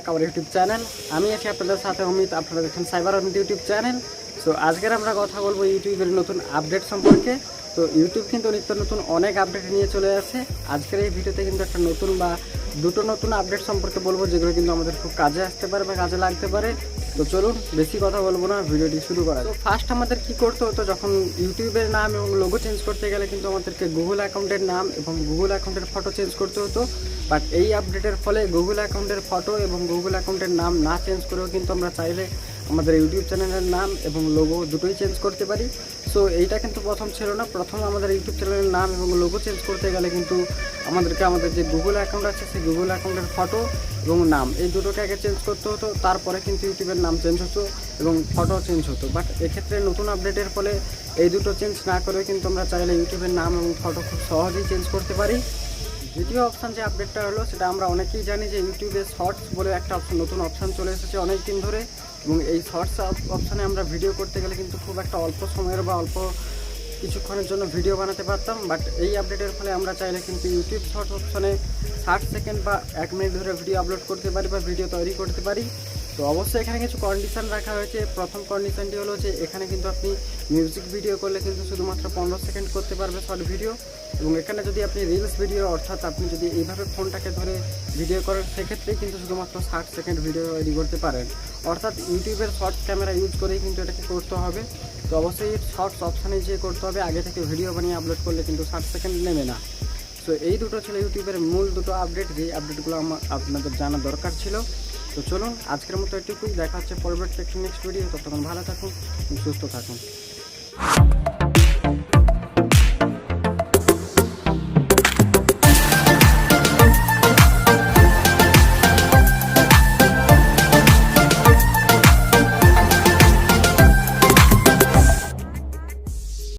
Back our YouTube channel. আমি আছি আপনাদের সাথে অমিত, আপনারা দেখেন cyber Amit YouTube channel. So আজকের আমরা কথা বলবো ইউটিউবের নতুন আপডেট সম্পর্কে। তো ইউটিউব কিন্তু নিত্য নতুন অনেক আপডেট নিয়ে চলে আসে। আজকের এই ভিডিওতে কিন্তু একটা নতুন বা দুটো নতুন আপডেট সম্পর্কে বলবো, যেগুলো কিন্তু আমাদের খুব কাজে আসতে পারে বা কাজে লাগতে পারে। তো চলুন বেশি কথা বলবো না, ভিডিওটি শুরু করা। তো ফার্স্ট আমাদের কি করতে হতো, যখন ইউটিউবের নাম এবং লোগো চেঞ্জ করতে গেলে কিন্তু আমাদেরকে গুগল অ্যাকাউন্টের নাম এবং গুগল অ্যাকাউন্টের ফটো চেঞ্জ করতে হতো। বাট এই আপডেটের ফলে গুগল অ্যাকাউন্টের ফটো এবং গুগল অ্যাকাউন্টের নাম না চেঞ্জ করেও কিন্তু আমরা চাইলে আমাদের ইউটিউব চ্যানেলের নাম এবং লোগো দুটোই চেঞ্জ করতে পারি। সো এইটা কিন্তু প্রথম ছিল না। প্রথম আমাদের ইউটিউব চ্যানেলের নাম এবং লোগো চেঞ্জ করতে গেলে কিন্তু আমাদেরকে আমাদের যে গুগল অ্যাকাউন্ট আছে সেই গুগল অ্যাকাউন্টের ফটো এবং নাম এই দুটোকে আগে চেঞ্জ করতে হতো, তারপরে কিন্তু ইউটিউবের নাম চেঞ্জ হতো এবং ফটো চেঞ্জ হতো। বাট এক্ষেত্রে নতুন আপডেটের ফলে এই দুটো চেঞ্জ না করেও কিন্তু আমরা চাইলে ইউটিউবের নাম এবং ফটো খুব সহজেই চেঞ্জ করতে পারি। দ্বিতীয় অপশান যে আপডেটটা হলো, সেটা আমরা অনেকেই জানি যে ইউটিউবে শর্টস বলে একটা অপশান, নতুন অপশান চলে এসেছে অনেক দিন ধরে। এবং এই শর্টস অপশানে আমরা ভিডিও করতে গেলে কিন্তু খুব একটা অল্প সময়ের বা অল্প কিছুক্ষণের জন্য ভিডিও বানাতে পারতাম। বাট এই আপডেটের ফলে আমরা চাইলে কিন্তু ইউটিউব শর্টস অপশানে 60 সেকেন্ড বা 1 মিনিট ধরে ভিডিও আপলোড করতে পারি বা ভিডিও তৈরি করতে পারি। তো অবশ্যই এখানে কিছু কন্ডিশন রাখা হয়েছে। প্রথম কন্ডিশনটি হলো যে এখানে কিন্তু আপনি মিউজিক ভিডিও করলে কিন্তু শুধুমাত্র 15 সেকেন্ড করতে পারবে শর্ট ভিডিও। এবং এখানে যদি আপনি রিলস ভিডিও, অর্থাৎ আপনি যদি এইভাবে ফোনটাকে ধরে ভিডিও করেন, সেক্ষেত্রেই কিন্তু শুধুমাত্র 60 সেকেন্ড ভিডিও তৈরি করতে পারেন। অর্থাৎ ইউটিউবের শর্টস ক্যামেরা ইউজ করেই কিন্তু এটাকে করতে হবে। তো অবশ্যই শর্টস অপশানে যে করতে হবে, আগে থেকে ভিডিও বানিয়ে আপলোড করলে কিন্তু 60 সেকেন্ড নেবে না। তো এই দুটো ছিল ইউটিউবের মূল দুটো আপডেট, যেই আপডেটগুলো আপনাদের জানা দরকার ছিল। তো চলুন আজকের মতো এটুকুই, দেখা হচ্ছে পরবর্তী একটা নেক্সট ভিডিও। ততক্ষণ ভালো থাকুন, সুস্থ থাকুন।